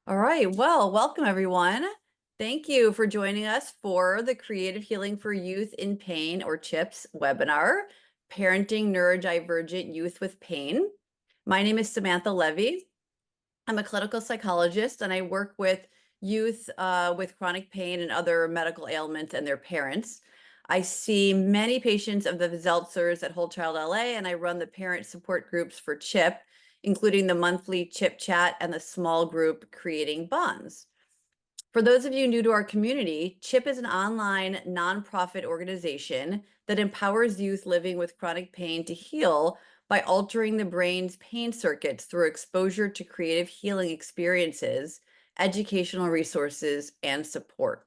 All right. Well, welcome everyone. Thank you for joining us for the Creative Healing for Youth in Pain, or CHIPS webinar, Parenting Neurodivergent Youth with Pain. My name is Samantha Levy. I'm a clinical psychologist and I work with youth with chronic pain and other medical ailments and their parents. I see many patients of the Zeltzers at Whole Child LA, and I run the parent support groups for CHIP, including the monthly CHIP chat and the small group Creating Bonds. For those of you new to our community, CHIP is an online nonprofit organization that empowers youth living with chronic pain to heal by altering the brain's pain circuits through exposure to creative healing experiences, educational resources, and support.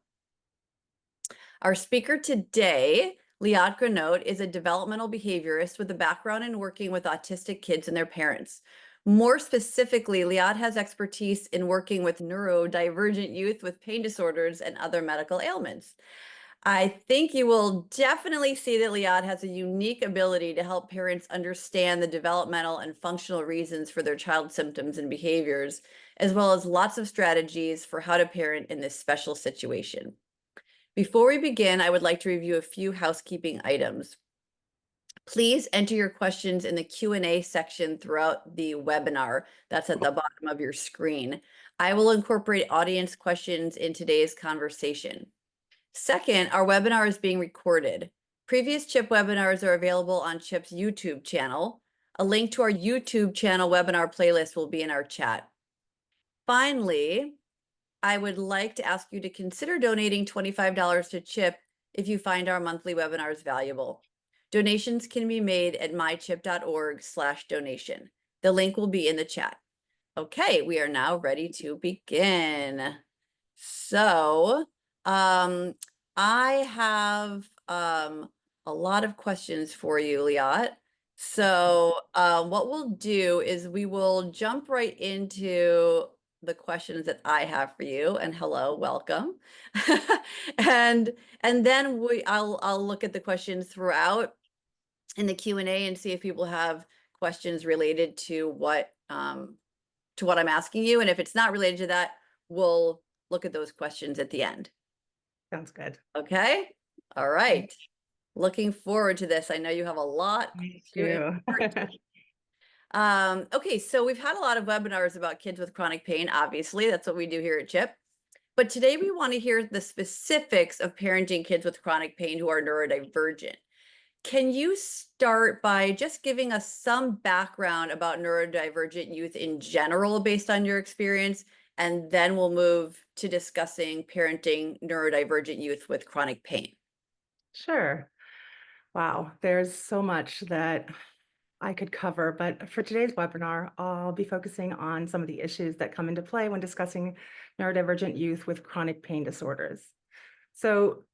Our speaker today, Liatt Granott, is a developmental behaviorist with a background in working with autistic kids and their parents. More specifically, Liatt has expertise in working with neurodivergent youth with pain disorders and other medical ailments. I think you will definitely see that Liatt has a unique ability to help parents understand the developmental and functional reasons for their child's symptoms and behaviors, as well as lots of strategies for how to parent in this special situation. Before we begin, I would like to review a few housekeeping items. Please enter your questions in the Q&A section throughout the webinar. That's at the bottom of your screen. I will incorporate audience questions in today's conversation. Second, our webinar is being recorded. Previous CHIP webinars are available on CHIP's YouTube channel. A link to our YouTube channel webinar playlist will be in our chat. Finally, I would like to ask you to consider donating $25 to CHIP if you find our monthly webinars valuable. Donations can be made at mychip.org/donation. The link will be in the chat. Okay, we are now ready to begin. So, I have a lot of questions for you, Liatt. So, what we'll do is we will jump right into the questions that I have for you. And hello, welcome. and then I'll look at the questions throughout in the Q&A and see if people have questions related to what I'm asking you. And if it's not related to that, we'll look at those questions at the end. Sounds good. Okay. All right. Looking forward to this. I know you have a lot. Me too. Okay, so we've had a lot of webinars about kids with chronic pain. Obviously, that's what we do here at CHIP. But today we want to hear the specifics of parenting kids with chronic pain who are neurodivergent. Can you start by just giving us some background about neurodivergent youth in general based on your experience? And then we'll move to discussing parenting neurodivergent youth with chronic pain. Sure. Wow, there's so much that I could cover, but for today's webinar, I'll be focusing on some of the issues that come into play when discussing neurodivergent youth with chronic pain disorders. So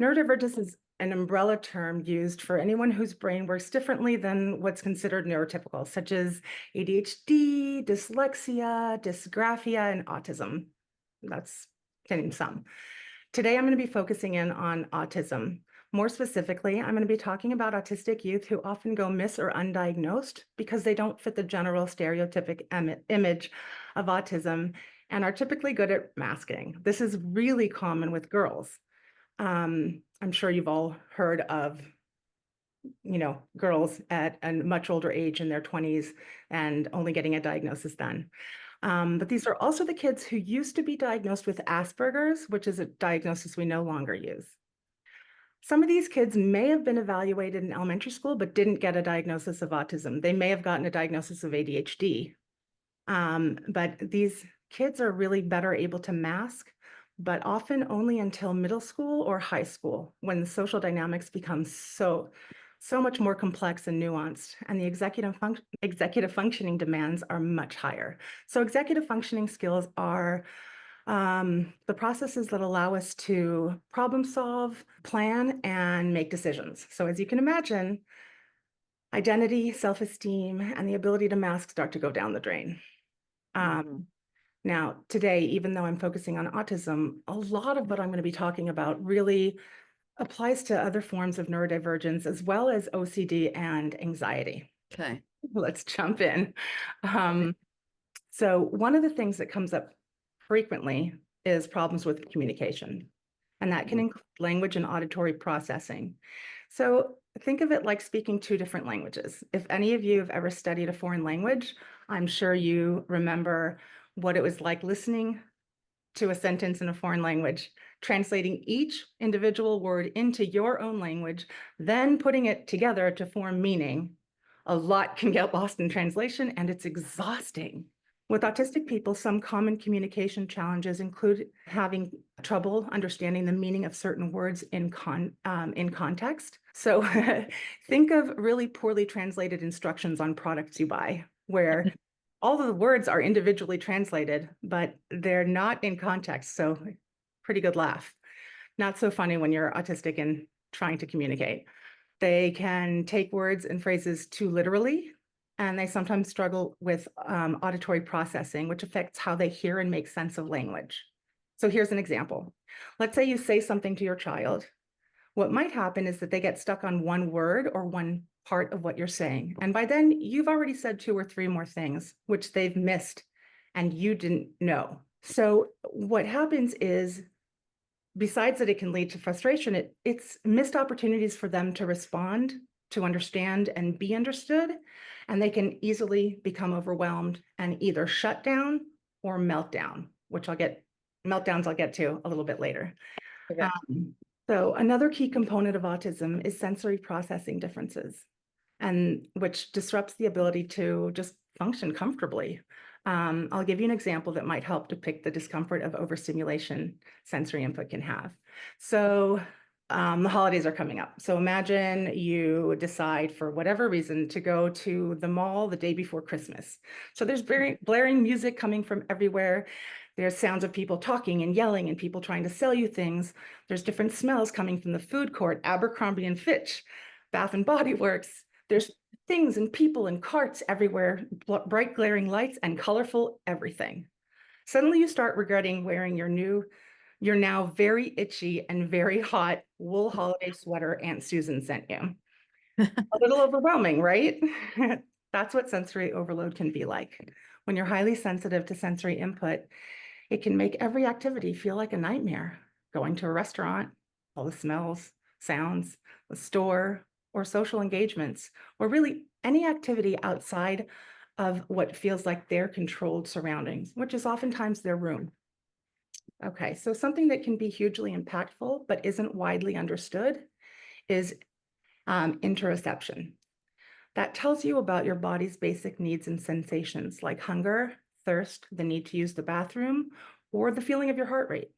neurodivergence is an umbrella term used for anyone whose brain works differently than what's considered neurotypical, such as ADHD, dyslexia, dysgraphia, and autism. That's getting some. Today, I'm going to be focusing in on autism. More specifically, I'm going to be talking about autistic youth who often go miss or undiagnosed because they don't fit the general stereotypic image of autism and are typically good at masking. This is really common with girls. I'm sure you've all heard of, girls at a much older age in their 20s and only getting a diagnosis then. But these are also the kids who used to be diagnosed with Asperger's, which is a diagnosis we no longer use. Some of these kids may have been evaluated in elementary school, but didn't get a diagnosis of autism. They may have gotten a diagnosis of ADHD. But these kids are really better able to mask, but often only until middle school or high school, when the social dynamics become so much more complex and nuanced, and the executive functioning demands are much higher. So executive functioning skills are the processes that allow us to problem solve, plan, and make decisions. So as you can imagine, identity, self-esteem, and the ability to mask start to go down the drain. Now, today, even though I'm focusing on autism, a lot of what I'm going to be talking about really applies to other forms of neurodivergence, as well as OCD and anxiety. Okay. Let's jump in. So one of the things that comes up frequently is problems with communication. And that can include language and auditory processing. So think of it like speaking two different languages. If any of you have ever studied a foreign language, I'm sure you remember what it was like listening to a sentence in a foreign language, translating each individual word into your own language, then putting it together to form meaning. A lot can get lost in translation, and it's exhausting. With autistic people, some common communication challenges include having trouble understanding the meaning of certain words in context. So think of really poorly translated instructions on products you buy, where all of the words are individually translated, but they're not in context. So pretty good laugh. Not so funny when you're autistic and trying to communicate. They can take words and phrases too literally, and they sometimes struggle with auditory processing, which affects how they hear and make sense of language. So here's an example. Let's say you say something to your child. What might happen is that they get stuck on one word or one part of what you're saying. And by then, you've already said two or three more things, which they've missed and you didn't know. So what happens is, besides that it can lead to frustration, it's missed opportunities for them to respond, to understand and be understood. And they can easily become overwhelmed and either shut down or melt down, which meltdowns I'll get to a little bit later. Okay. So another key component of autism is sensory processing differences, and which disrupts the ability to just function comfortably. I'll give you an example that might help depict the discomfort of overstimulation sensory input can have. So the holidays are coming up. So imagine you decide for whatever reason to go to the mall the day before Christmas. So there's very blaring music coming from everywhere. There's sounds of people talking and yelling and people trying to sell you things. There's different smells coming from the food court, Abercrombie and Fitch, Bath and Body Works. There's things and people and carts everywhere, bright glaring lights and colorful everything. Suddenly you start regretting wearing your now very itchy and very hot wool holiday sweater Aunt Susan sent you. A little overwhelming, right? That's what sensory overload can be like. When you're highly sensitive to sensory input, it can make every activity feel like a nightmare. Going to a restaurant, all the smells, sounds, the store, or social engagements, or really any activity outside of what feels like their controlled surroundings, which is oftentimes their room. Okay, so something that can be hugely impactful but isn't widely understood is interoception. That tells you about your body's basic needs and sensations like hunger, thirst, the need to use the bathroom, or the feeling of your heart rate.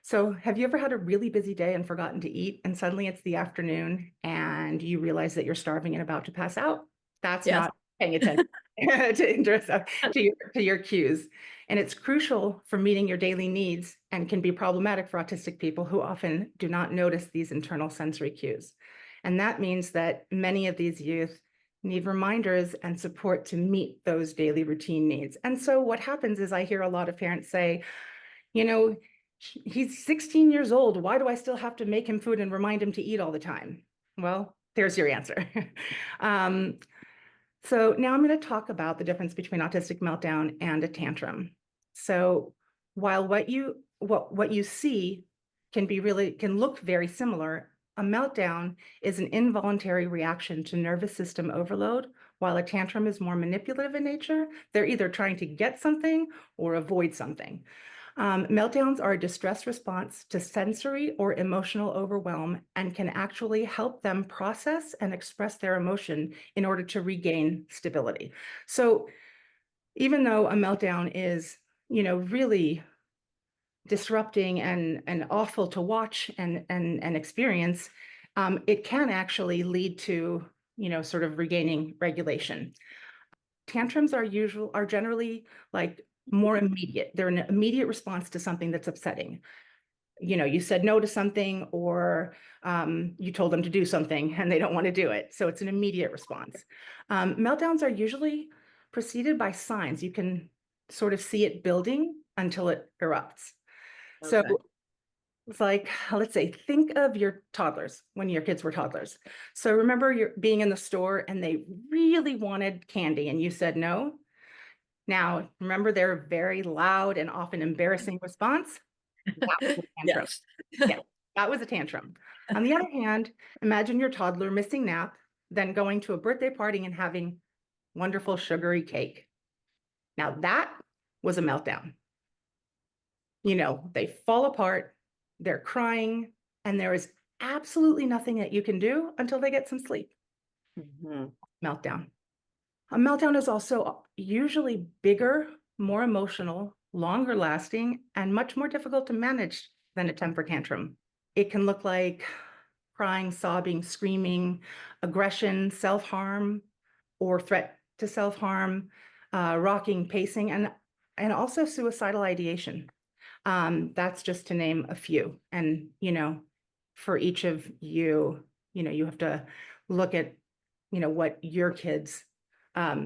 So have you ever had a really busy day and forgotten to eat, and suddenly it's the afternoon and you realize that you're starving and about to pass out? That's Yes. not paying attention to your cues. And it's crucial for meeting your daily needs and can be problematic for autistic people who often do not notice these internal sensory cues. And that means that many of these youth need reminders and support to meet those daily routine needs. And so what happens is I hear a lot of parents say, you know, he's 16 years old. Why do I still have to make him food and remind him to eat all the time? Well, there's your answer. So now I'm going to talk about the difference between autistic meltdown and a tantrum. So while what you see can look very similar, a meltdown is an involuntary reaction to nervous system overload, while a tantrum is more manipulative in nature. They're either trying to get something or avoid something. Meltdowns are a distress response to sensory or emotional overwhelm and can actually help them process and express their emotion in order to regain stability. So even though a meltdown is, really disrupting and awful to watch and experience, it can actually lead to, sort of regaining regulation. Tantrums are generally like more immediate. They're an immediate response to something that's upsetting. You said no to something, or you told them to do something and they don't want to do it. So it's an immediate response. Meltdowns are usually preceded by signs. You can sort of see it building until it erupts. So Okay. it's like, let's say, think of your toddlers when your kids were toddlers. So remember you're being in the store and they really wanted candy and you said no. Now, remember their very loud and often embarrassing response? That was a tantrum. Yes. Yeah, that was a tantrum. On the other hand, imagine your toddler missing nap, then going to a birthday party and having wonderful sugary cake. Now that was a meltdown. They fall apart, they're crying, and there is absolutely nothing that you can do until they get some sleep. Mhm. Meltdown. A meltdown is also usually bigger, more emotional, longer lasting, and much more difficult to manage than a temper tantrum. It can look like crying, sobbing, screaming, aggression, self-harm, or threat to self-harm, rocking, pacing, and also suicidal ideation. That's just to name a few. And, for each of you, you have to look at, what your kids'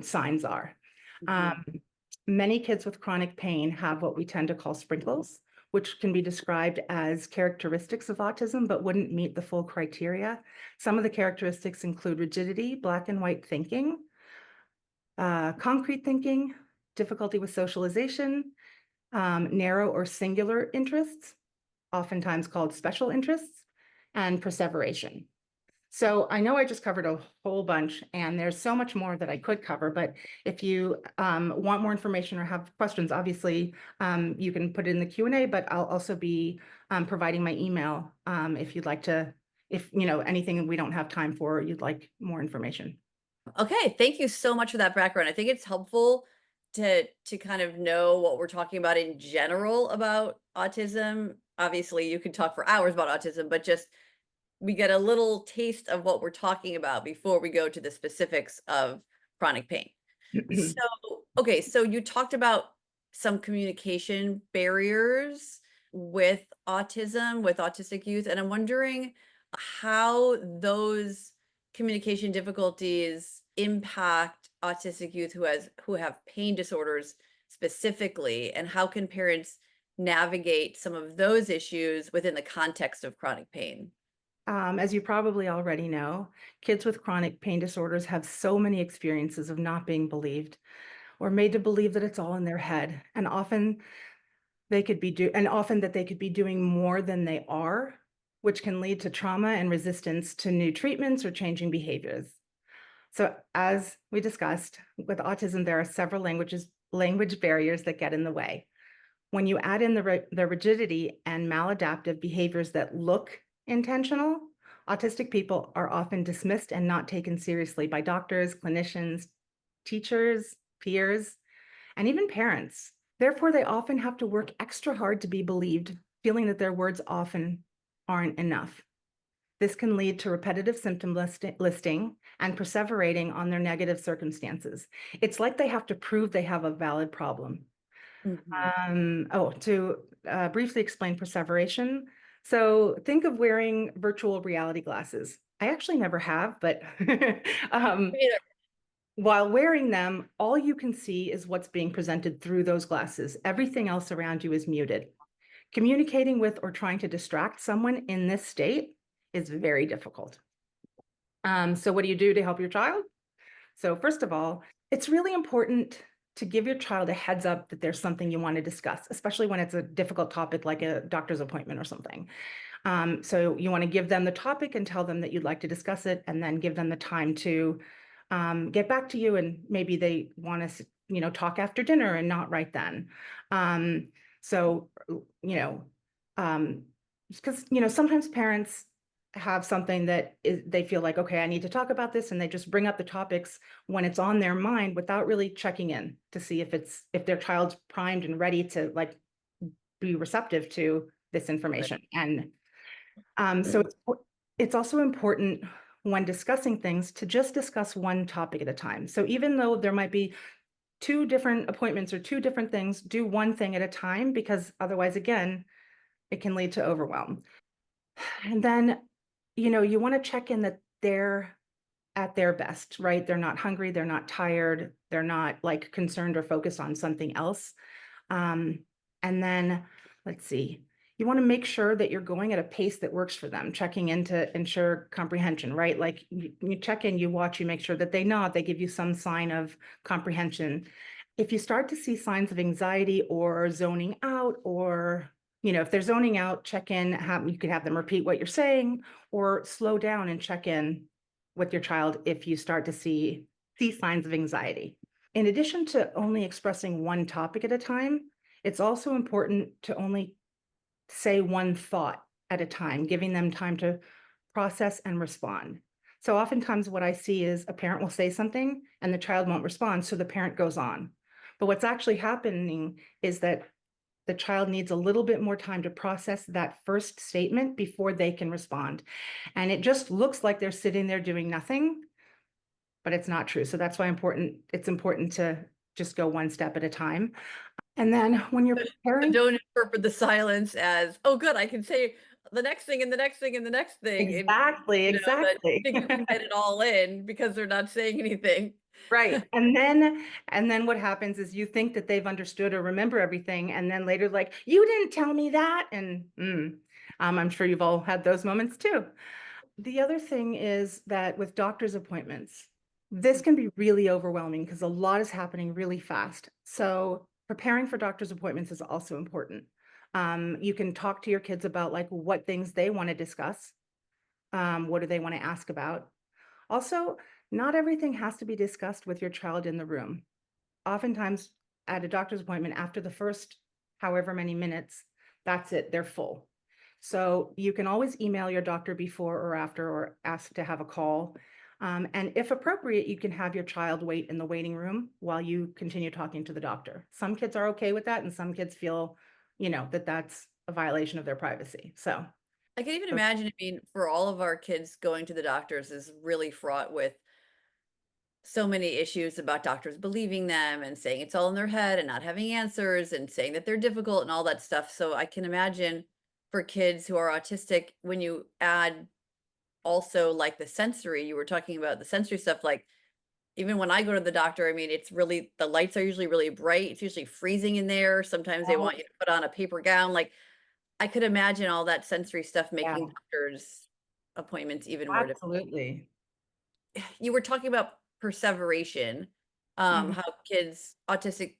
signs are. Mhm. Um, Many kids with chronic pain have what we tend to call sprinkles, which can be described as characteristics of autism, but wouldn't meet the full criteria. Some of the characteristics include rigidity, black and white thinking, concrete thinking, difficulty with socialization, narrow or singular interests, oftentimes called special interests, and perseveration. So I know I just covered a whole bunch, and there's so much more that I could cover, but if you want more information or have questions, obviously you can put it in the Q&A, but I'll also be providing my email if you'd like to, if anything we don't have time for, or you'd like more information. Okay, thank you so much for that background. I think it's helpful to kind of know what we're talking about in general about autism. Obviously, you could talk for hours about autism, but just we get a little taste of what we're talking about before we go to the specifics of chronic pain. So, okay, so you talked about some communication barriers with autism, with autistic youth, and I'm wondering how those communication difficulties impact autistic youth who have pain disorders specifically, and how can parents navigate some of those issues within the context of chronic pain? As you probably already know, kids with chronic pain disorders have so many experiences of not being believed or made to believe that it's all in their head. And often that they could be doing more than they are, which can lead to trauma and resistance to new treatments or changing behaviors. So as we discussed, with autism, there are several language barriers that get in the way. When you add in the rigidity and maladaptive behaviors that look intentional, autistic people are often dismissed and not taken seriously by doctors, clinicians, teachers, peers, and even parents. Therefore, they often have to work extra hard to be believed, feeling that their words often aren't enough. This can lead to repetitive symptom listing and perseverating on their negative circumstances. It's like they have to prove they have a valid problem. Mhm. To briefly explain perseveration. So think of wearing virtual reality glasses. I actually never have, but um, while wearing them, all you can see is what's being presented through those glasses. Everything else around you is muted. Communicating with or trying to distract someone in this state is very difficult. So what do you do to help your child? So first of all, it's really important to give your child a heads up that there's something you want to discuss, especially when it's a difficult topic like a doctor's appointment or something. So you want to give them the topic and tell them that you'd like to discuss it, and then give them the time to get back to you. And maybe they want to, talk after dinner and not right then. So, you know, because, sometimes parents have something that they feel like, okay, I need to talk about this, and they just bring up the topics when it's on their mind without really checking in to see if their child's primed and ready to like be receptive to this Right. information. And so it's also important when discussing things to just discuss one topic at a time. So even though there might be two different appointments or two different things, do one thing at a time, because otherwise, again, it can lead to overwhelm. And then, you want to check in that they're at their best, right? They're not hungry, they're not tired, they're not like concerned or focused on something else. Um, and then let's see, you want to make sure that you're going at a pace that works for them, checking in to ensure comprehension, right? Like you check in, you watch, you make sure that they nod, they give you some sign of comprehension. if you start to see signs of anxiety or zoning out, or, if they're zoning out, check in, you could have them repeat what you're saying, or slow down and check in with your child if you start to see signs of anxiety. In addition to only expressing one topic at a time, it's also important to only say one thought at a time, giving them time to process and respond. So oftentimes what I see is a parent will say something and the child won't respond, so the parent goes on. But what's actually happening is that the child needs a little bit more time to process that first statement before they can respond. And it just looks like they're sitting there doing nothing, but it's not true. So that's why it's important to just go one step at a time. And then when you're So preparing, don't interpret the silence as, oh, good, I can say the next thing and the next thing and the next thing. And, exactly, that you exactly. think you can get it all in because they're not saying anything. Right. And then what happens is you think that they've understood or remember everything, and then later, like, you didn't tell me that. And I'm sure you've all had those moments too. The other thing is that with doctor's appointments, this can be really overwhelming because a lot is happening really fast. So preparing for doctor's appointments is also important. You can talk to your kids about like what things they want to discuss. What do they want to ask about? Also, not everything has to be discussed with your child in the room. Oftentimes, at a doctor's appointment, after the first however many minutes, that's it, they're full. So you can always email your doctor before or after, or ask to have a call. And if appropriate, you can have your child wait in the waiting room while you continue talking to the doctor. Some kids are okay with that, and some kids feel, that that's a violation of their privacy. So, I can even imagine, I mean, for all of our kids, going to the doctors is really fraught with so many issues about doctors believing them and saying it's all in their head and not having answers and saying that they're difficult and all that stuff. So I can imagine for kids who are autistic, when you add also like the sensory, you were talking about the sensory stuff, like even when I go to the doctor, I mean, it's really, the lights are usually really bright. It's usually freezing in there. Sometimes they want you to put on a paper gown. Like I could imagine all that sensory stuff yeah, making doctors' appointments even more difficult. absolutely. You were talking about perseveration, Mhm. how kids, autistic,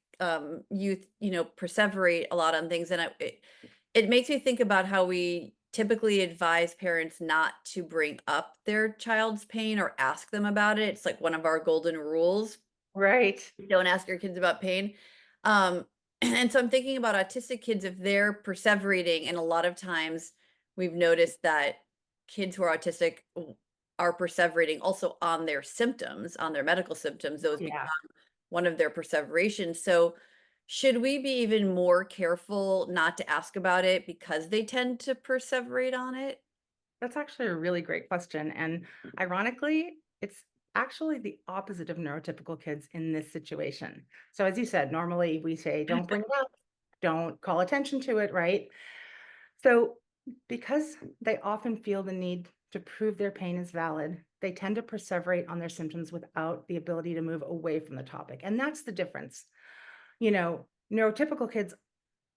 youth, perseverate a lot on things, and it makes me think about how we typically advise parents not to bring up their child's pain or ask them about it. It's like one of our golden rules. Right. Don't ask your kids about pain. Um, and so I'm thinking about autistic kids, if they're perseverating, and a lot of times we've noticed that kids who are autistic are perseverating also on their symptoms, on their medical symptoms. Those become Yeah, one of their perseverations. So should we be even more careful not to ask about it because they tend to perseverate on it? that's actually a really great question. And ironically, it's actually the opposite of neurotypical kids in this situation. So, as you said, normally we say, don't bring it up, don't call attention to it, right? So, because they often feel the need to prove their pain is valid, they tend to perseverate on their symptoms without the ability to move away from the topic. And that's the difference. Neurotypical kids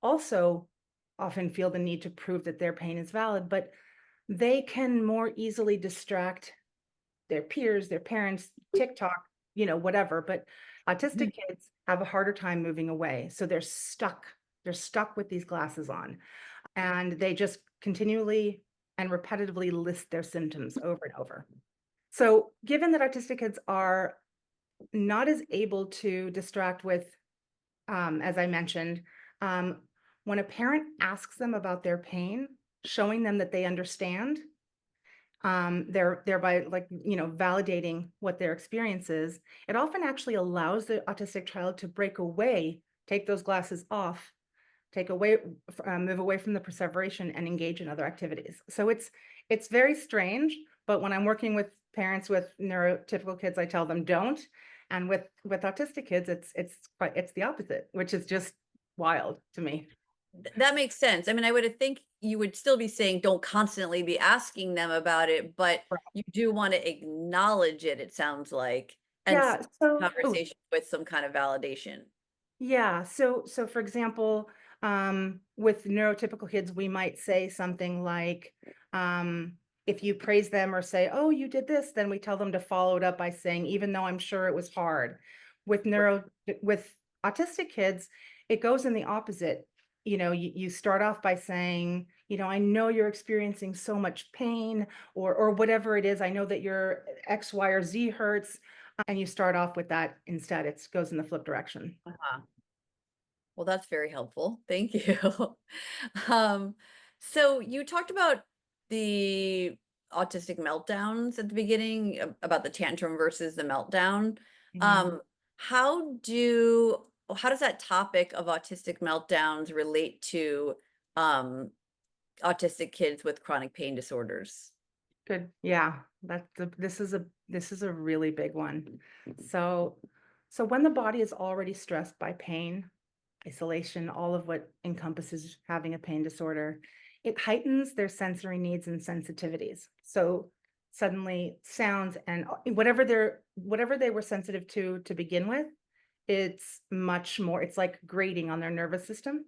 also often feel the need to prove that their pain is valid, but they can more easily distract their peers, their parents, TikTok, whatever. But autistic kids have a harder time moving away. So they're stuck. They're stuck with these glasses on, and they just continually and repetitively list their symptoms over and over. So, given that autistic kids are not as able to distract with, as I mentioned, um, when a parent asks them about their pain, showing them that they understand, they're thereby, like, validating what their experience is. It often actually allows the autistic child to break away, take those glasses off, take away, move away from the perseveration and engage in other activities. So it's very strange, but when I'm working with parents with neurotypical kids, I tell them don't. And with autistic kids, it's the opposite, which is just wild to me. That makes sense. I mean, I would think you would still be saying don't constantly be asking them about it, but you do want to acknowledge it, it sounds like, and Yeah. start the So, oh, conversation with some kind of validation. yeah. So for example, with neurotypical kids, we might say something like, if you praise them or say, "Oh, you did this," then we tell them to follow it up by saying, "Even though I'm sure it was hard." With Right. neuro with Autistic kids, it goes in the opposite. You start off by saying, I know you're experiencing so much pain or whatever it is. I know that your X, Y, or Z hurts. And you start off with that instead. It goes in the flip direction. Uh-huh. Well, that's very helpful. Thank you. Um, so you talked about the autistic meltdowns at the beginning, about the tantrum versus the meltdown. Mhm. Um, how does that topic of autistic meltdowns relate to um, autistic kids with chronic pain disorders? Good. Yeah, this is a really big one. So so when the body is already stressed by pain, isolation, all of what encompasses having a pain disorder, it heightens their sensory needs and sensitivities. So suddenly sounds and whatever they were sensitive to begin with, it's much more, it's like grating on their nervous system.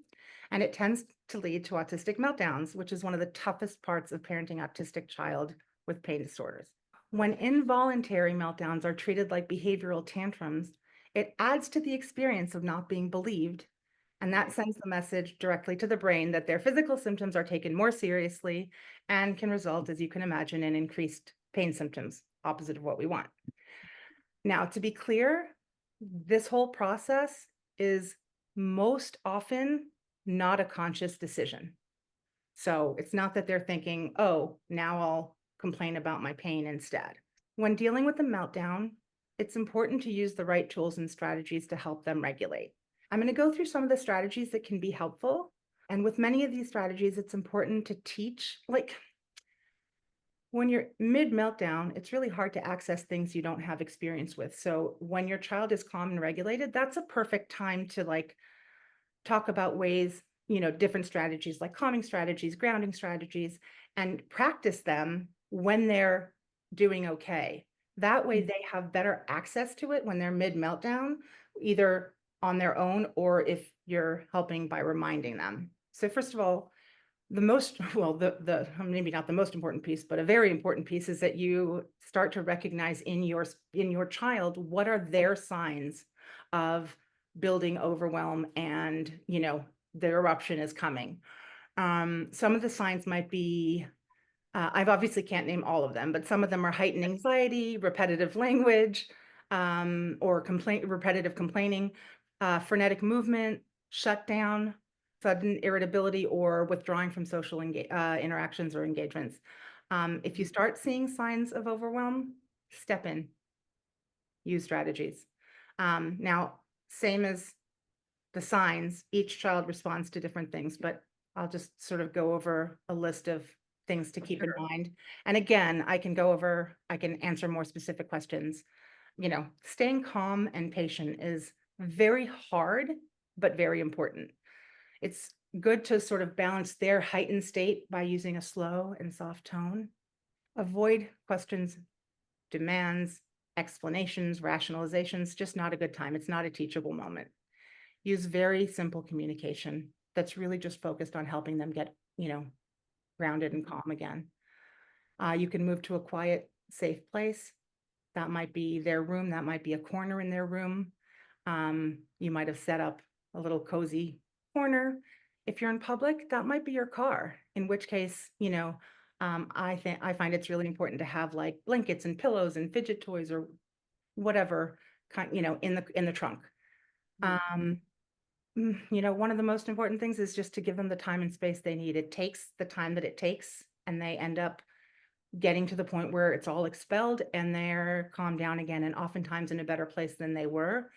And it tends to lead to autistic meltdowns, which is one of the toughest parts of parenting autistic child with pain disorders. When involuntary meltdowns are treated like behavioral tantrums, it adds to the experience of not being believed. And that sends the message directly to the brain that their physical symptoms are taken more seriously and can result, as you can imagine, in increased pain symptoms, opposite of what we want. Now, to be clear, this whole process is most often not a conscious decision. So it's not that they're thinking, oh, now I'll complain about my pain instead. When dealing with a meltdown, it's important to use the right tools and strategies to help them regulate. I'm going to go through some of the strategies that can be helpful. And with many of these strategies, it's important to teach, like when you're mid meltdown, it's really hard to access things you don't have experience with. So when your child is calm and regulated, that's a perfect time to like talk about ways, different strategies like calming strategies, grounding strategies, and practice them when they're doing okay. That way they have better access to it when they're mid meltdown, either on their own or if you're helping by reminding them. So first of all, the most well the maybe not the most important piece, but a very important piece is that you start to recognize in your child what are their signs of building overwhelm and the eruption is coming. Some of the signs might be I've obviously can't name all of them, but some of them are heightened anxiety, repetitive language, or repetitive complaining, frenetic movement, shutdown, sudden irritability, or withdrawing from social interactions or engagements. If you start seeing signs of overwhelm, step in, use strategies. Now, same as the signs, each child responds to different things, but I'll just sort of go over a list of things to keep in mind. And again, I can answer more specific questions. Staying calm and patient is very hard, but very important. It's good to sort of balance their heightened state by using a slow and soft tone. Avoid questions, demands, explanations, rationalizations, just not a good time. It's not a teachable moment. Use very simple communication that's really just focused on helping them get, grounded and calm again. You can move to a quiet, safe place. That might be their room. That might be a corner in their room. You might have set up a little cozy corner. If you're in public, that might be your car, in which case, I find it's really important to have like blankets and pillows and fidget toys or whatever kind, in the trunk. Um, one of the most important things is just to give them the time and space they need. It takes the time that it takes, and they end up getting to the point where it's all expelled and they're calmed down again, and oftentimes in a better place than they were.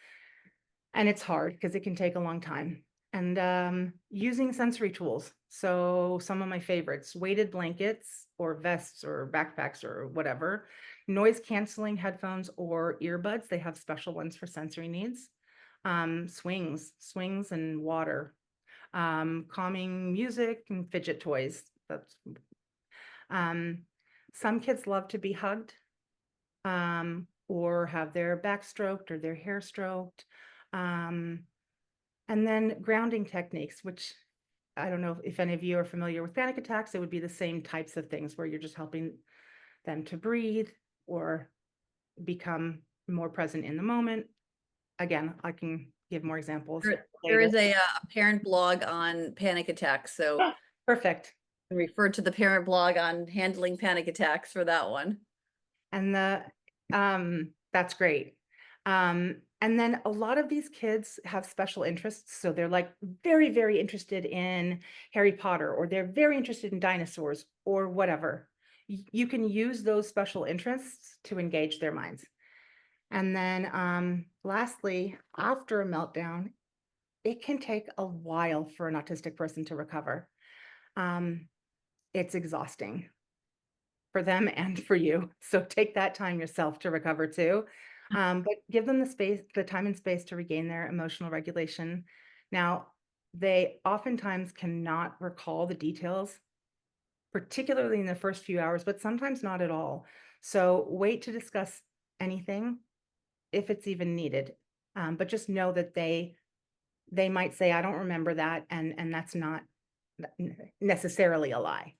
And it's hard because it can take a long time. And using sensory tools. So some of my favorites, weighted blankets or vests or backpacks or whatever, noise canceling headphones or earbuds. They have special ones for sensory needs. Swings and water, calming music and fidget toys. Um, some kids love to be hugged, or have their back stroked or their hair stroked. And then grounding techniques, which I don't know if any of you are familiar with panic attacks. It would be the same types of things where you're just helping them to breathe or become more present in the moment. Again, I can give more examples There later. is a parent blog on panic attacks, so Perfect. refer to the parent blog on handling panic attacks for that one. And that's great. And then a lot of these kids have special interests. So they're like very, very interested in Harry Potter, or they're very interested in dinosaurs or whatever. You can use those special interests to engage their minds. And then lastly, after a meltdown, it can take a while for an autistic person to recover. Um, it's exhausting for them and for you. So take that time yourself to recover too. But give them the space, the time and space to regain their emotional regulation. Now, they oftentimes cannot recall the details, particularly in the first few hours, but sometimes not at all. So wait to discuss anything if it's even needed. But just know that they might say, I don't remember that, and that's not necessarily a lie.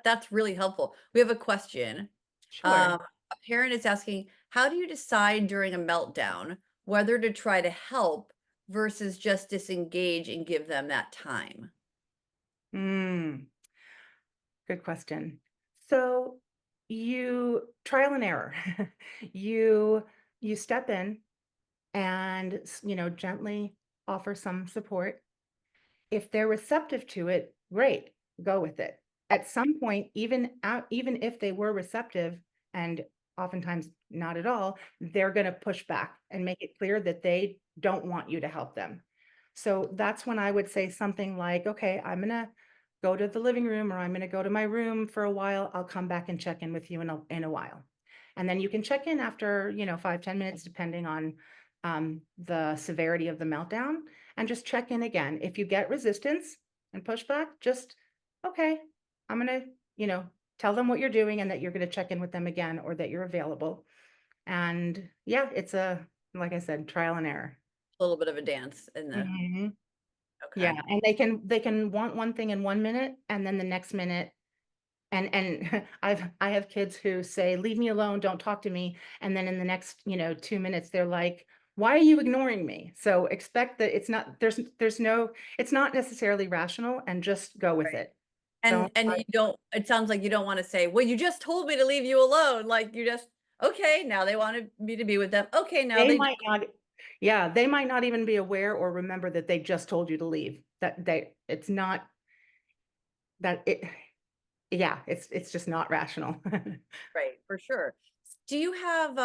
That's really helpful. We have a question. Sure. A parent is asking, how do you decide during a meltdown whether to try to help versus just disengage and give them that time? Mm. Good question. So you trial and error. You you step in and gently offer some support. If they're receptive to it, great, go with it. At some point, even if they were receptive, and oftentimes not at all, they're going to push back and make it clear that they don't want you to help them. So that's when I would say something like, okay, I'm going to go to the living room, or I'm going to go to my room for a while. I'll come back and check in with you in a while. And then you can check in after, 5-10 minutes, depending on the severity of the meltdown, and just check in again. If you get resistance and pushback, just, okay, I'm going to, tell them what you're doing and that you're going to check in with them again, or that you're available. And yeah, it's like I said, trial and error. A little bit of a dance in the Mhm. Yeah, okay. and they can want one thing in 1 minute, and then the next minute, and I have kids who say, "Leave me alone, don't talk to me," and then in the next, 2 minutes, they're like, "Why are you ignoring me?" So expect that it's not there's no it's not necessarily rational, and just go with Right. it. Don't And you don't, it sounds like you don't wanna say, "Well, you just told me to leave you alone." Like, you just, "Okay, now they wanted me to be with them. Okay, now they they might not Yeah, they might not even be aware or remember that they just told you to leave. That they it's not that it Yeah, it's just not rational. Right, for sure. Do you have,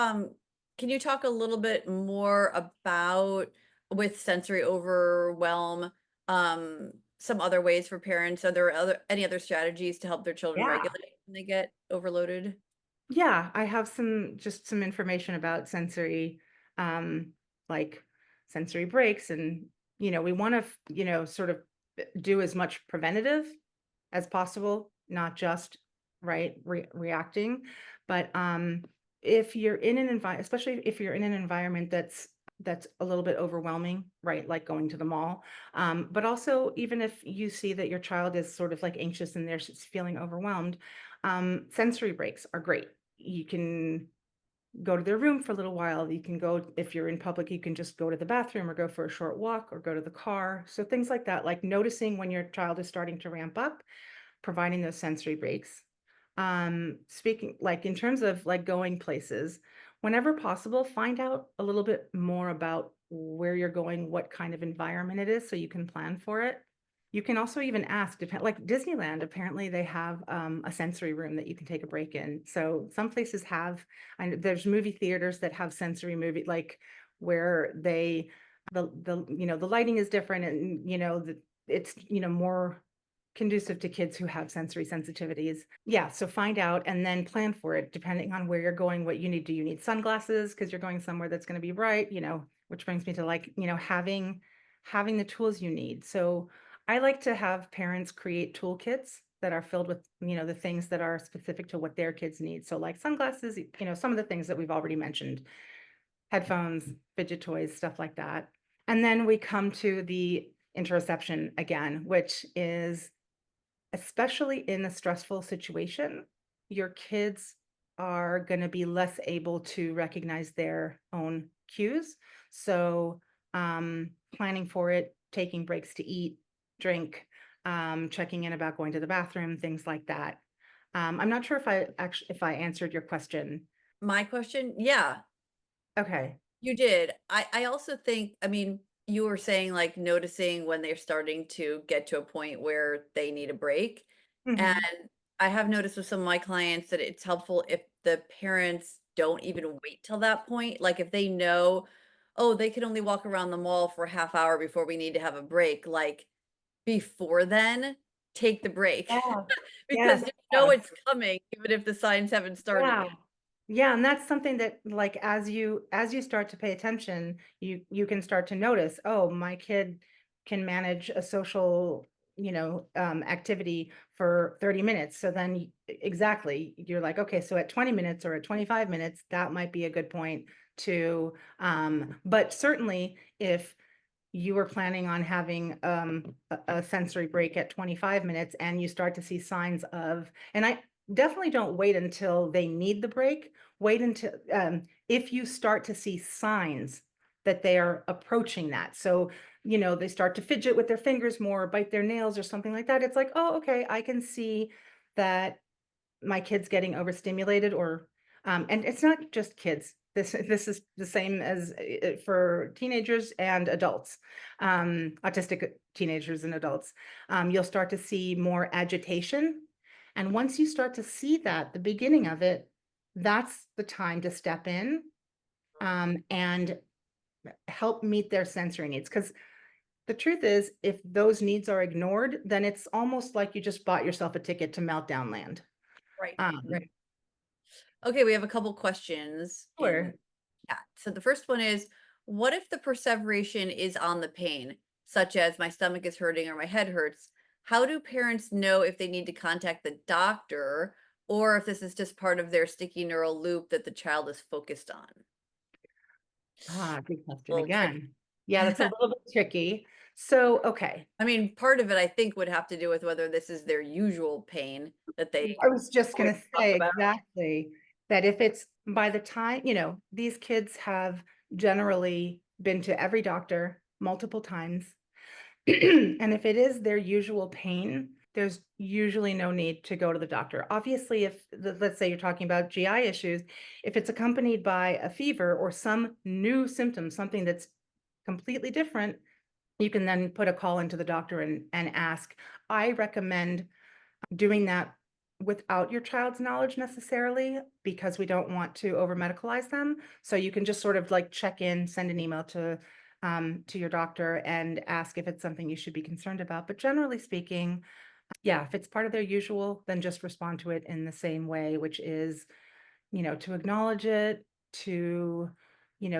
can you talk a little bit more about, with sensory overwhelm, some other ways for parents? Are there any other strategies to help their children Yeah. regulate when they get overloaded? Yeah, I have some information about sensory, um, like sensory breaks, and we want to, sort of do as much preventative as possible, not just reacting. But if you're in an environment, especially if you're in an environment that's a little bit overwhelming, right, like going to the mall, but also even if you see that your child is sort of like anxious and they're feeling overwhelmed, sensory breaks are great. You can go to their room for a little while. You can go, if you're in public, you can just go to the bathroom, or go for a short walk, or go to the car. So things like that, like noticing when your child is starting to ramp up, providing those sensory breaks. Speaking like in terms of like going places, whenever possible, find out a little bit more about where you're going, what kind of environment it is, so you can plan for it. You can also even ask, like Disneyland, apparently they have a sensory room that you can take a break in. So some places have, and there's movie theaters that have sensory movie, like where the lighting is different, and it's more conducive to kids who have sensory sensitivities. Yeah, so find out and then plan for it depending on where you're going, what you need. Do you need sunglasses because you're going somewhere that's going to be bright, which brings me to like, having the tools you need. So I like to have parents create toolkits that are filled with, the things that are specific to what their kids need. So like sunglasses, some of the things that we've already mentioned, headphones, fidget toys, stuff like that. And then we come to the interoception again, which is, especially in a stressful situation, your kids are going to be less able to recognize their own cues. So planning for it, taking breaks to eat, drink, checking in about going to the bathroom, things like that. I'm not sure if I answered your question. My question, yeah, Okay. you did. I also think, I mean, you were saying, like, noticing when they're starting to get to a point where they need a break, and Hmm. I have noticed with some of my clients that it's helpful if the parents don't even wait till that point, like, if they know, "Oh, they can only walk around the mall for a half hour before we need to have a break," like, before then, take the break, Yeah. because Yes. you know Yes. it's coming even if the signs haven't started Yeah. yet. Yeah, and that's something that, like, as you start to pay attention, you can start to notice, oh, my kid can manage a social, activity for 30 minutes. So then exactly, you're like, okay, so at 20 minutes or at 25 minutes, that might be a good point to but certainly if you were planning on having a sensory break at 25 minutes and you start to see signs of, and I definitely don't wait until they need the break. Wait until if you start to see signs that they are approaching that. So, they start to fidget with their fingers more, bite their nails or something like that. It's like, oh, okay, I can see that my kid's getting overstimulated or and it's not just kids. This is the same as for teenagers and adults, autistic teenagers and adults. You'll start to see more agitation. And once you start to see that, the beginning of it, that's the time to step in and help meet their sensory needs. Because the truth is, if those needs are ignored, then it's almost like you just bought yourself a ticket to meltdown land. Right, right. Um, Okay, we have a couple questions in sure. chat. So the first one is, what if the perseveration is on the pain, such as my stomach is hurting or my head hurts? How do parents know if they need to contact the doctor or if this is just part of their sticky neural loop that the child is focused on? Good question A little tricky. again. Yeah, that's a little bit tricky. So, okay. I mean, part of it I think would have to do with whether this is their usual pain that they I was just always gonna talk say about. exactly that if it's by the time, these kids have generally been to every doctor multiple times. And if it is their usual pain, there's usually no need to go to the doctor. Obviously, if let's say you're talking about GI issues, if it's accompanied by a fever or some new symptom, something that's completely different, you can then put a call into the doctor and ask. I recommend doing that without your child's knowledge necessarily because we don't want to over medicalize them. So you can just sort of like check in, send an email to your doctor and ask if it's something you should be concerned about. But generally speaking, yeah, if it's part of their usual, then just respond to it in the same way, which is, to acknowledge it, to,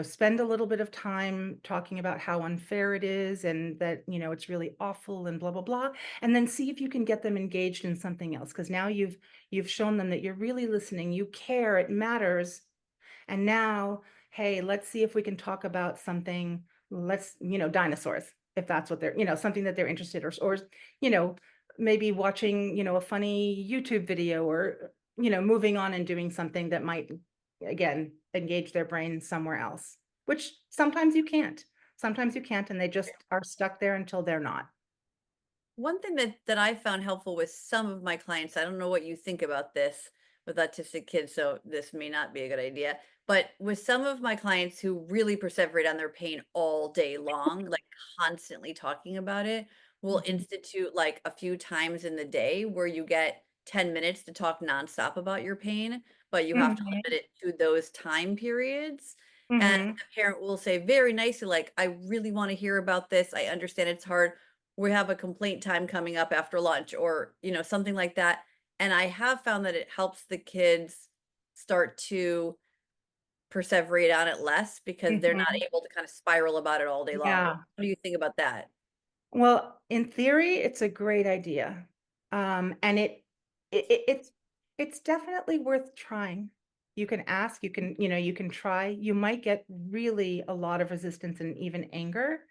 spend a little bit of time talking about how unfair it is and that, it's really awful and blah, blah, blah. And then see if you can get them engaged in something else. Because now you've shown them that you're really listening, you care, it matters. And now, hey, let's see if we can talk about something, dinosaurs, if that's what they're, something that they're interested or, you know, maybe watching, a funny YouTube video or, moving on and doing something that might, again, engage their brain somewhere else, which sometimes you can't. Sometimes you can't, and they just are stuck there until they're not. One thing that I found helpful with some of my clients, I don't know what you think about this with autistic kids, so this may not be a good idea, but with some of my clients who really perseverate on their pain all day long, like constantly talking about it, we'll Mhm. institute like a few times in the day where you get 10 minutes to talk nonstop about your pain, but you have to Mhm. limit it to those time periods. And Mhm. the parent will say very nicely, like, I really want to hear about this. I understand it's hard, we have a complaint time coming up after lunch or, something like that. And I have found that it helps the kids start to perseverate on it less because they're not Mhm. able to kind of spiral about it all day long. Yeah. What do you think about that? Well, in theory, it's a great idea. And it's definitely worth trying. You can ask, you can try. You might get really a lot of resistance and even anger.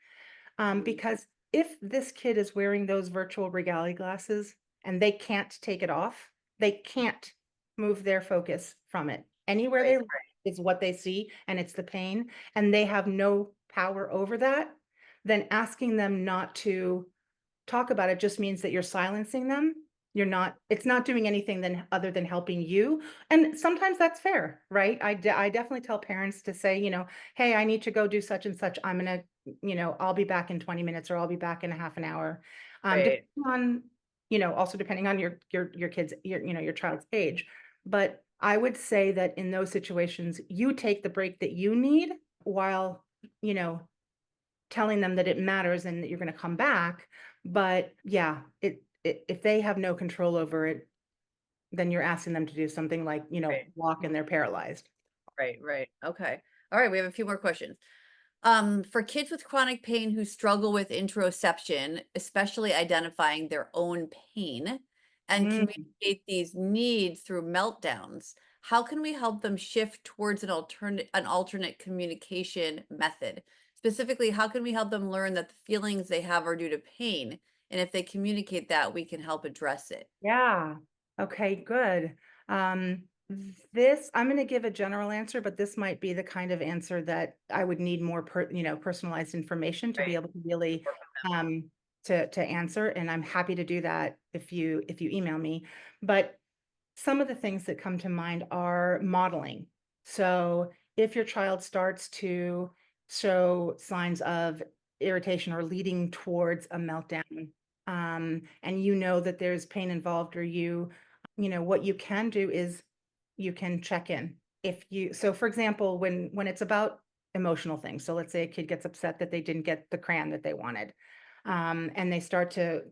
Mm, Because if this kid is wearing those virtual reality glasses and they can't take it off, they can't move their focus from it. Anywhere right. they look is what they see, and it's the pain, and they have no power over that, then asking them not to talk about it just means that you're silencing them. You're not it's not doing anything than other than helping you, and sometimes that's fair, right? I definitely tell parents to say, "Hey, I need to go do such and such. I'm gonna, I'll be back in 20 minutes or I'll be back in a half an hour." Right. Depending on, also depending on your kid's your child's age. But I would say that in those situations, you take the break that you need while, you know, telling them that it matters and that you're gonna come back, but yeah, if they have no control over it, then you're asking them to do something like, Right. walk and they're paralyzed. Right. Right. Okay. All right. We have a few more questions. For kids with chronic pain who struggle with interoception, especially identifying their own pain and Mm, communicate these needs through meltdowns, how can we help them shift towards an alternate communication method? Specifically, how can we help them learn that the feelings they have are due to pain? And if they communicate that, we can help address it. yeah. Okay, good. This I'm gonna give a general answer, but this might be the kind of answer that I would need more personalized information to be Right. able to really, Work on um, to answer, and I'm happy to do that if you email me. But some of the things that come to mind are modeling. So if your child starts to show signs of irritation or leading towards a meltdown, and you know that there's pain involved, or what you can do is you can check in. So for example, when it's about emotional things, so let's say a kid gets upset that they didn't get the crayon that they wanted, and they start to,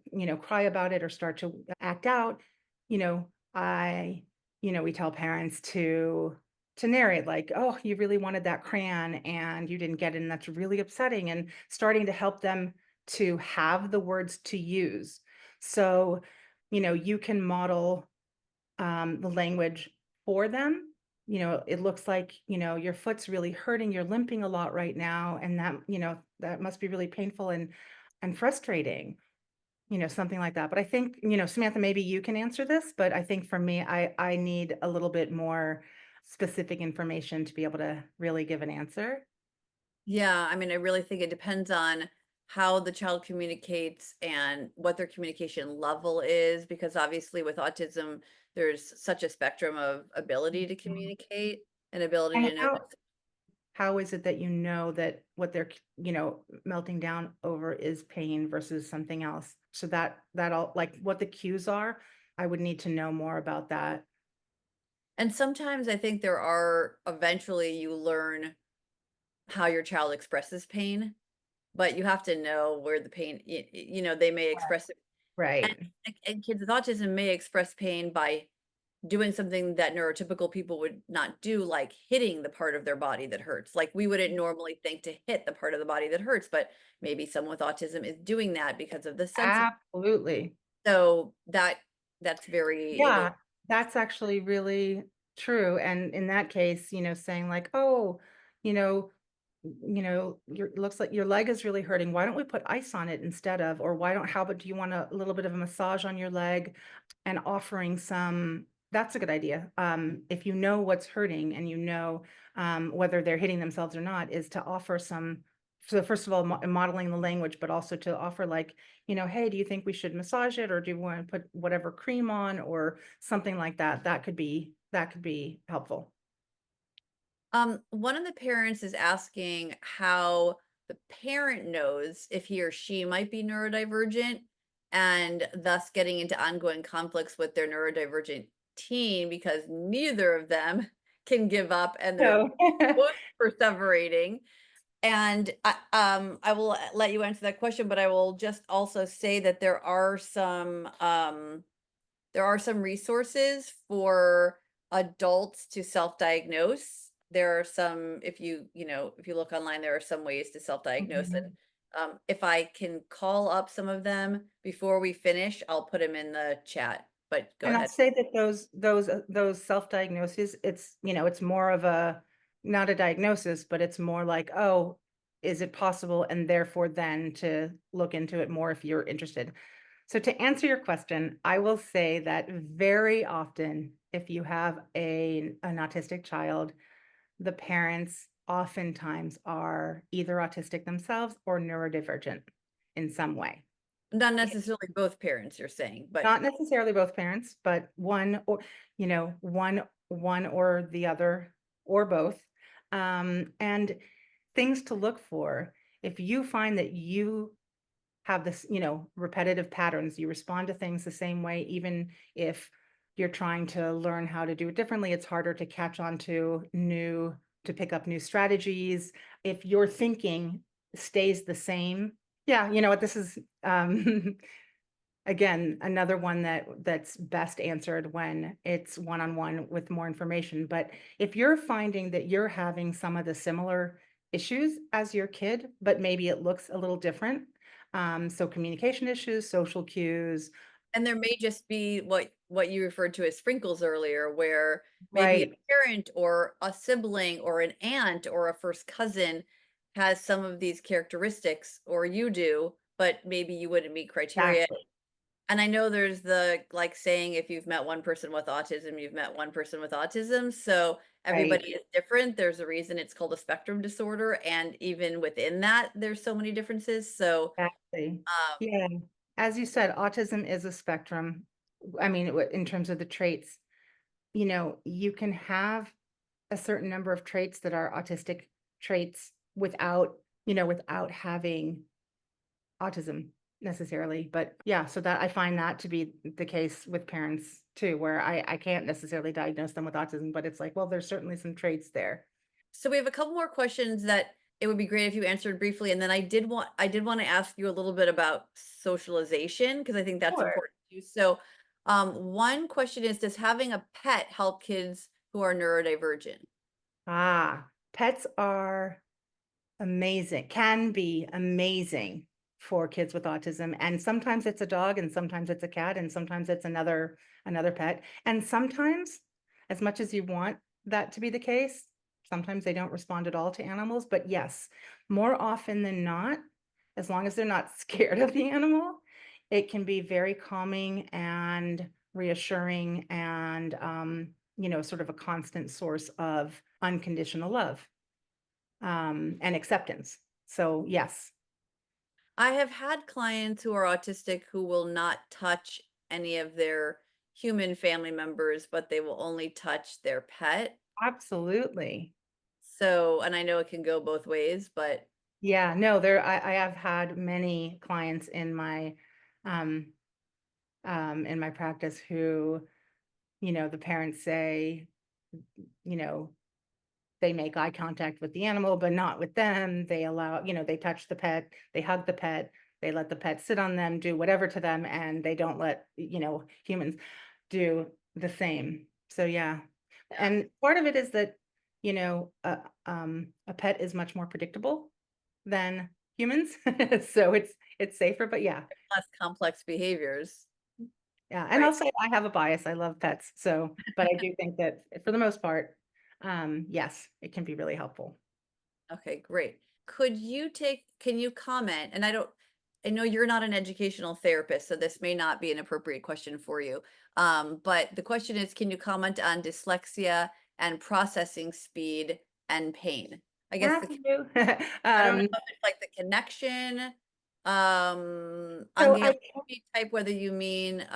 cry about it or start to act out, you know, I we tell parents to narrate like, "Oh, you really wanted that crayon and you didn't get it, and that's really upsetting," and starting to help them to have the words to use. So, you can model, the language for them. It looks like, your foot's really hurting, you're limping a lot right now, and that must be really painful and frustrating. Something like that. But I think, Samantha, maybe you can answer this, but I think for me, I need a little bit more specific information to be able to really give an answer. Yeah, I mean, I really think it depends on how the child communicates and what their communication level is, because obviously with autism, there's such a spectrum of ability to Mhm. communicate and ability And to how notice. how is it that you know that what they're, melting down over is pain versus something else? So that all like what the cues are, I would need to know more about that. And sometimes I think eventually you learn how your child expresses pain, but you have to know where the pain, they may express it. And, Right. and kids with autism may express pain by doing something that neurotypical people would not do, like hitting the part of their body that hurts. Like, we wouldn't normally think to hit the part of the body that hurts, but maybe someone with autism is doing that because of the sensitive. Absolutely. So that's very, Yeah, that's actually really true, and in that case, saying like, "Oh, you know your looks like your leg is really hurting. Why don't we put ice on it instead of, or why don't how about do you want a little bit of a massage on your leg?" And offering some that's a good idea. If you know what's hurting and whether they're hitting themselves or not, is to offer some so first of all, modeling the language, but also to offer like, "Hey, do you think we should massage it, or do you wanna put whatever cream on?" Or something like that. That could be helpful. One of the parents is asking how the parent knows if he or she might be neurodivergent, and thus getting into ongoing conflicts with their neurodivergent teen because neither of them can give up and they're So both perseverating. And I will let you answer that question, but I will just also say that there are some resources for adults to self-diagnose. There are some, if you look online, there are some ways to self-diagnose. And Mhm. if I can call up some of them before we finish, I'll put them in the chat. But go And I'll ahead. say that those self-diagnoses, it's more of a not a diagnosis, but it's more like, "Oh, is it possible?" And therefore then to look into it more if you're interested. So to answer your question, I will say that very often, if you have an autistic child, the parents oftentimes are either autistic themselves or neurodivergent in some way. Not necessarily both parents, you're saying, but Not necessarily both parents, but one or, one or the other or both. And things to look for. If you find that you have this, repetitive patterns, you respond to things the same way, even if you're trying to learn how to do it differently, it's harder to catch on to pick up new strategies. If your thinking stays the same, yeah, you know what, this is again, another one that's best answered when it's one-on-one with more information. But if you're finding that you're having some of the similar issues as your kid, but maybe it looks a little different, so communication issues, social cues, and there may just be what you referred to as sprinkles earlier, where maybe a right? parent or a sibling or an aunt or a first cousin has some of these characteristics, or you do, but maybe you wouldn't meet criteria. Exactly, And I know there's the, like, saying, if you've met one person with autism, you've met one person with autism, so right, everybody is different. There's a reason it's called a spectrum disorder, and even within that, there's so many differences, so, exactly. um Yeah, as you said, autism is a spectrum. I mean, in terms of the traits, you can have a certain number of traits that are autistic traits without having autism necessarily. But yeah, so that I find that to be the case with parents too, where I can't necessarily diagnose them with autism, but it's like, well, there's certainly some traits there. So we have a couple more questions that it would be great if you answered briefly, and then I did want to ask you a little bit about socialization because I think that's Sure. important too. So, one question is, does having a pet help kids who are neurodivergent? Pets are amazing, can be amazing for kids with autism, and sometimes it's a dog, and sometimes it's a cat, and sometimes it's another pet, and sometimes, as much as you want that to be the case, sometimes they don't respond at all to animals, but yes, more often than not, as long as they're not scared of the animal, it can be very calming and reassuring and, sort of a constant source of unconditional love and acceptance. So yes, I have had clients who are autistic who will not touch any of their human family members, but they will only touch their pet. absolutely. So, and I know it can go both ways, but Yeah, no, I have had many clients um, in my practice who, the parents say, you know, they make eye contact with the animal, but not with them. They allow, they touch the pet, they hug the pet, they let the pet sit on them, do whatever to them, and they don't let, humans do the same. So yeah. yeah, And part of it is that, a pet is much more predictable than humans. So it's safer, but yeah. less complex behaviors. Yeah. And I'll Right. say I have a bias. I love pets. So, but I do think that for the most part, yes, it can be really helpful. Okay, great. Can you comment? And I know you're not an educational therapist, so this may not be an appropriate question for you. But the question is, can you comment on dyslexia and processing speed and pain? I guess Happy to. I don't know um, if it's like the connection, on so the I emoji type, whether you mean,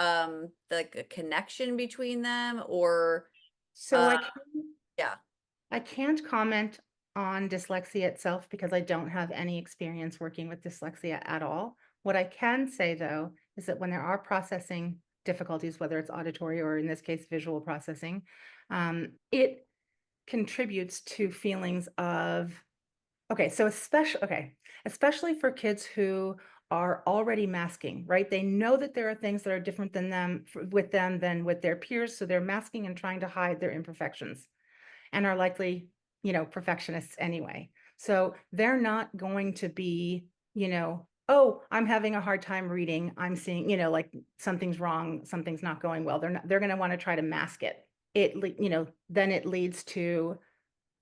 like a connection between them or, so uh, I can yeah. I can't comment on dyslexia itself because I don't have any experience working with dyslexia at all. What I can say though is that when there are processing difficulties, whether it's auditory or in this case visual processing, it contributes to feelings of okay, so especially for kids who are already masking, right? They know that there are things that are different than with them than with their peers, so they're masking and trying to hide their imperfections and are likely, perfectionists anyway. So they're not going to be, oh, I'm having a hard time reading. I'm seeing, like something's wrong, something's not going well. They're going to want to try to mask it. Then it leads to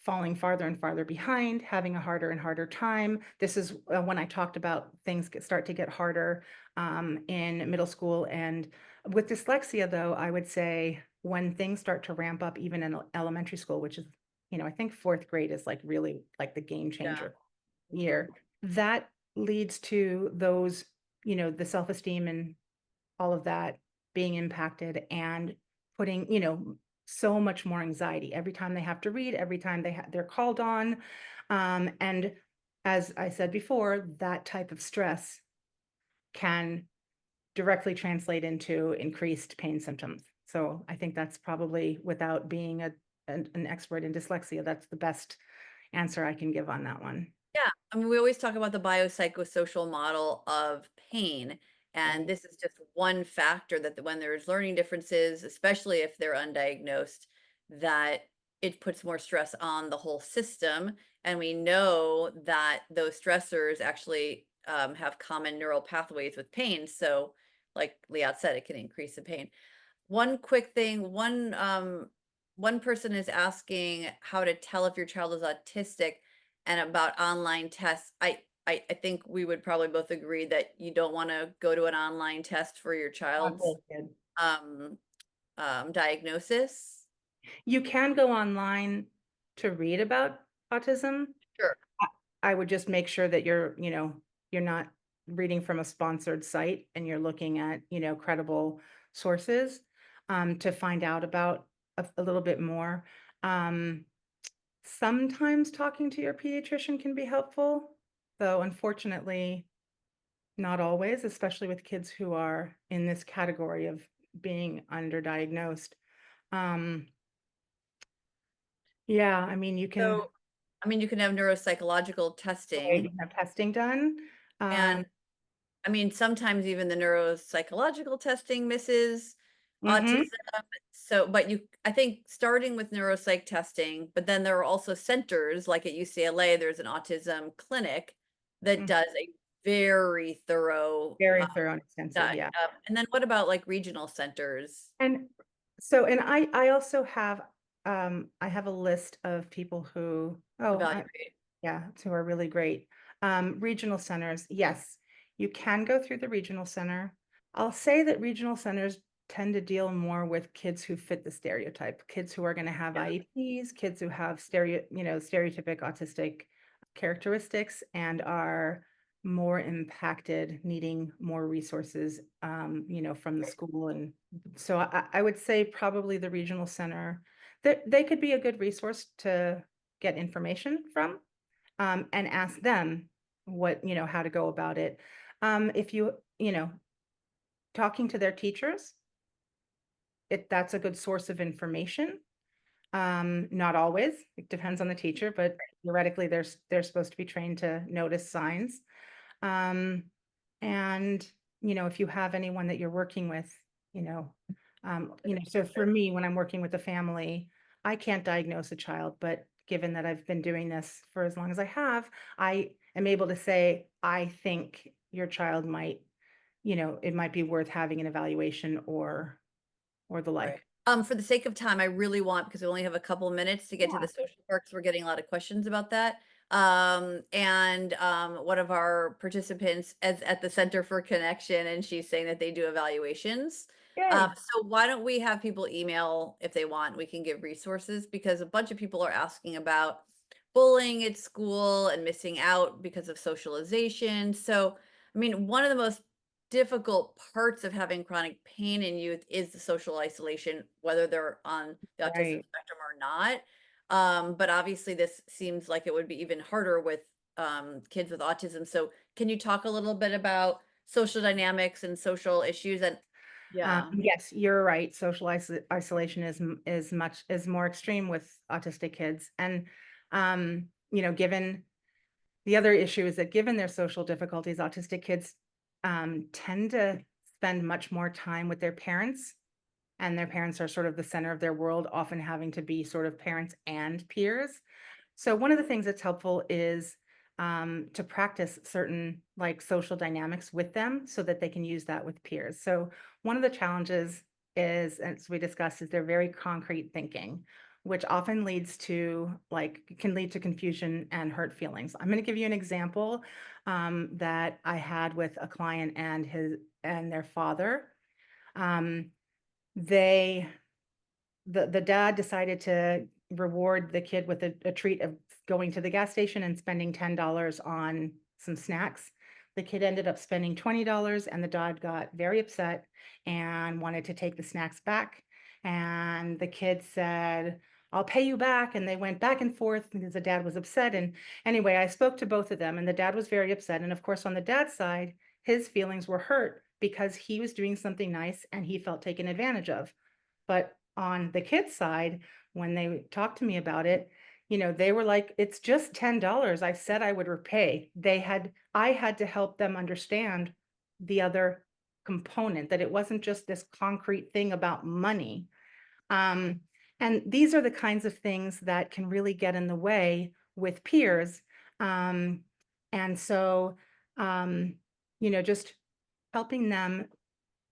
falling farther and farther behind, having a harder and harder time. This is when I talked about things start to get harder in middle school. And with dyslexia, though, I would say when things start to ramp up, even in elementary school, which is I think fourth grade is like really like the game Yeah. changer Mhm. year. That leads to those, the self-esteem and all of that being impacted and putting, so much more anxiety every time they have to read, every time they're called on. And as I said before, that type of stress can directly translate into increased pain symptoms. So I think that's probably, without being an expert in dyslexia, that's the best answer I can give on that one. Yeah, I mean, we always talk about the biopsychosocial model of pain, and Right. this is just one factor that when there's learning differences, especially if they're undiagnosed, that it puts more stress on the whole system. And we know that those stressors actually have common neural pathways with pain. So, like Liatt said, it can increase the pain. One quick thing, one person is asking how to tell if your child is autistic and about online tests. I think we would probably both agree that you don't wanna go to an online test for your Not child's, very good. um, diagnosis. You can go online to read about autism. Sure. I I would just make sure that you're not reading from a sponsored site and you're looking at, credible sources, to find out about a little bit more. Um, Sometimes talking to your pediatrician can be helpful, though unfortunately, not always, especially with kids who are in this category of being underdiagnosed. Um, yeah, I mean, you can So, I mean, you can have neuropsychological right, you testing, can have testing done. and I mean, sometimes even the neuropsychological testing misses autism. Mhm, So, but I think starting with neuropsych testing, but then there are also centers like at UCLA, there's an autism clinic that mm, does a very thorough, very thorough and extensive, di yeah. and then what about like regional centers And so and I also have, I have a list of people who evaluate? yeah, who are really great. Regional centers, yes, you can go through the regional center. I'll say that regional centers tend to deal more with kids who fit the stereotype, kids who are gonna have Yeah, IEPs, kids who have stereotypic autistic characteristics and are more impacted, needing more resources, from the right, school. And so I would say probably the regional center, that they could be a good resource to get information from, and ask them how to go about it. If talking to their teachers, that's a good source of information. Not always, it depends on the teacher, but theoretically, they're supposed to be trained to notice signs. Um, and, if you have anyone that you're working with, you know, so for me, when I'm working with a family, I can't diagnose a child, but given that I've been doing this for as long as I have, I am able to say, I think your child might, it might be worth having an evaluation or the right. like. For the sake of time, I really want, because we only have a couple minutes to get to Yeah. the social work, 'cause we're getting a lot of questions about that. And one of our participants is at the Center for Connection, and she's saying that they do evaluations. Yay. So why don't we have people email if they want? We can give resources because a bunch of people are asking about bullying at school and missing out because of socialization. So, I mean, one of the most difficult parts of having chronic pain in youth is the social isolation, whether they're on the autism Right. spectrum or not. But obviously, this seems like it would be even harder with kids with autism. So, can you talk a little bit about social dynamics and social issues? And yeah, Yes, you're right. Social isolation is more extreme with autistic kids. And, given the other issue is that given their social difficulties, autistic kids, tend to spend much more time with their parents, and their parents are sort of the center of their world, often having to be sort of parents and peers. So one of the things that's helpful is, to practice certain like social dynamics with them so that they can use that with peers. So one of the challenges is, as we discussed, is they're very concrete thinking, which often can lead to confusion and hurt feelings. I'm going to give you an example, that I had with a client and their father. Um, they the dad decided to reward the kid with a treat of going to the gas station and spending $10 on some snacks. The kid ended up spending $20 and the dad got very upset and wanted to take the snacks back. And the kid said, I'll pay you back. And they went back and forth because the dad was upset. And anyway, I spoke to both of them and the dad was very upset. And of course, on the dad's side, his feelings were hurt because he was doing something nice and he felt taken advantage of. But on the kids' side, when they talked to me about it, they were like, it's just $10. I said I would repay. I had to help them understand the other component, that it wasn't just this concrete thing about money. Um, and these are the kinds of things that can really get in the way with peers. And so, just helping them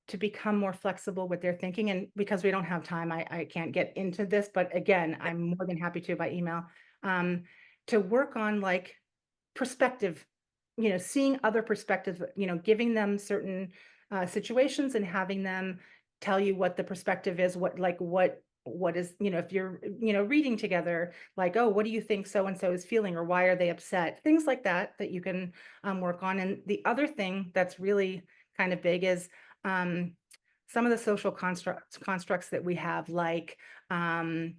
to become more flexible with their thinking. And because we don't have time, I can't get into this, but again, I'm more than happy to by email, to work on like perspective, seeing other perspectives, giving them certain situations and having them tell you what the perspective is, what is, if you're, reading together, like, oh, what do you think so and so is feeling, or why are they upset? Things like that that you can work on. And the other thing that's really kind of big is some of the social constructs that we have, like things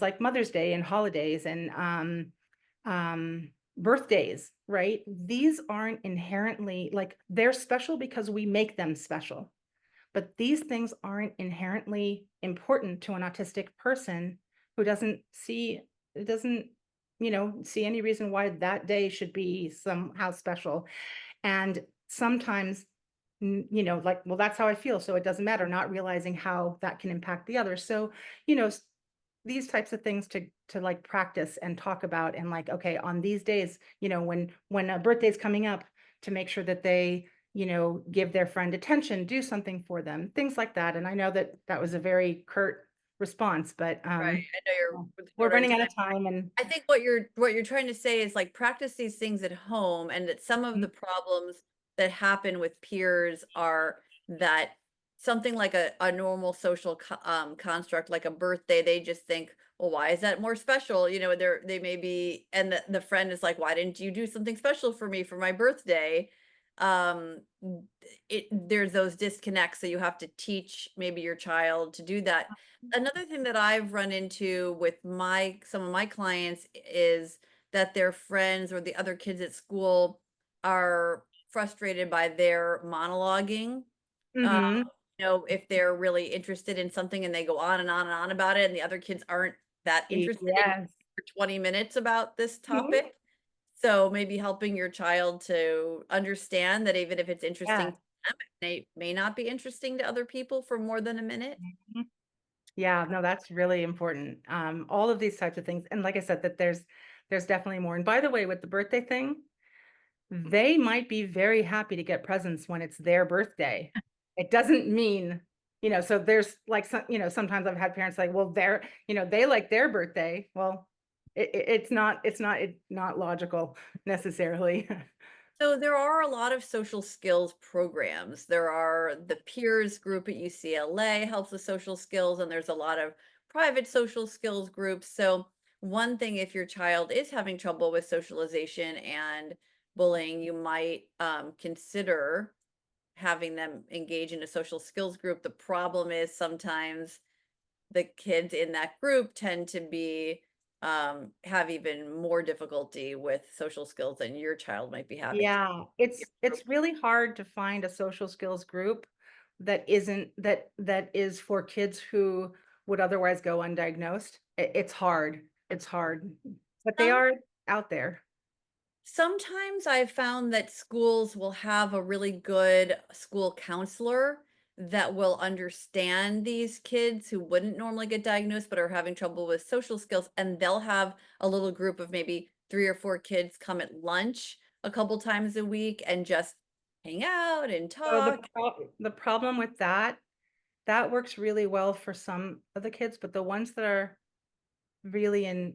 like Mother's Day and holidays and birthdays, right? These aren't inherently, like, they're special because we make them special. But these things aren't inherently important to an autistic person who doesn't see any reason why that day should be somehow special. And sometimes, like, well, that's how I feel, so it doesn't matter, not realizing how that can impact the other. So, you know, these types of things to like practice and talk about, and like, okay, on these days, when a birthday's coming up, to make sure that they, give their friend attention, do something for them, things like that. And I know that that was a very curt response, but Right. I know you're we're short on running out time. of time. And I think what you're trying to say is, like, practice these things at home, and that some of mm, the problems that happen with peers are that something like a normal social construct, like a birthday, they just think, "Well, why is that more special?" They may be, and the friend is like, "Why didn't you do something special for me for my birthday?" There's those disconnects, so you have to teach maybe your child to do that. Another thing that I've run into with some of my clients is that their friends or the other kids at school are frustrated by their monologuing. Uh, mhm. if they're really interested in something and they go on and on and on about it, and the other kids aren't that interested in Yes. for 20 minutes about this Mhm. topic. So maybe helping your child to understand that even if it's interesting Yeah. to them, it may not be interesting to other people for more than a minute. Mhm. Yeah, no, that's really important. All of these types of things. And like I said, that there's definitely more. And by the way, with the birthday thing, they might be very happy to get presents when it's their birthday. It doesn't mean, so there's like sometimes I've had parents like, well, they like their birthday. Well, it's not logical necessarily. So there are a lot of social skills programs. There are the peers group at UCLA helps with social skills, and there's a lot of private social skills groups. So one thing, if your child is having trouble with socialization and bullying, you might consider having them engage in a social skills group. The problem is sometimes the kids in that group tend to be have even more difficulty with social skills than your child might be having. Yeah, it's really hard to find a social skills group that isn't that is for kids who would otherwise go undiagnosed. It's hard. It's hard, but they Some are out there. Sometimes I've found that schools will have a really good school counselor that will understand these kids who wouldn't normally get diagnosed but are having trouble with social skills, and they'll have a little group of maybe 3 or 4 kids come at lunch a couple times a week and just hang out and So talk. the problem with that works really well for some of the kids, but the ones that are really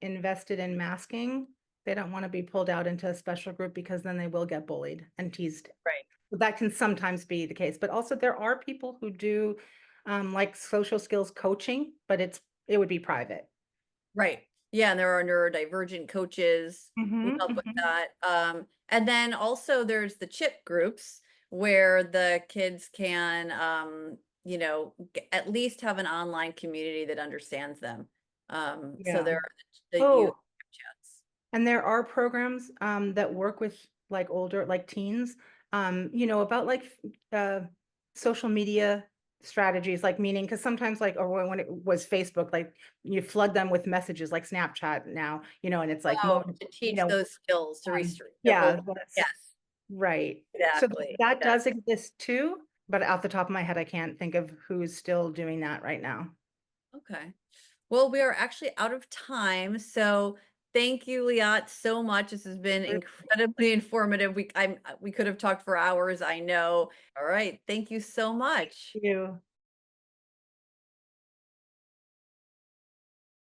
invested in masking, they don't want to be pulled out into a special group because then they will get bullied and teased. Right. That can sometimes be the case, but also there are people who do like social skills coaching, but it would be private. Right. Yeah, and there are neurodivergent coaches who Mhm, help with mhm. that. And then also there's the chip groups where the kids can, at least have an online community that understands them. So Yeah. there are the youth Oh, chats. and there are programs, that work with, like, older like, teens, about, like, social media strategies, like, meaning because sometimes, like, or when it was Facebook, like, you flood them with messages like Snapchat now, and it's like Oh, more, to teach those skills to to yeah, hold. that's Yes, right. So exactly. that does Exactly. exist too, but off the top of my head, I can't think of who's still doing that right now. Okay. Well, we are actually out of time. So thank you, Liat, so much. This has been incredibly informative. We could have talked for hours, I know. All right. Thank you so much. You.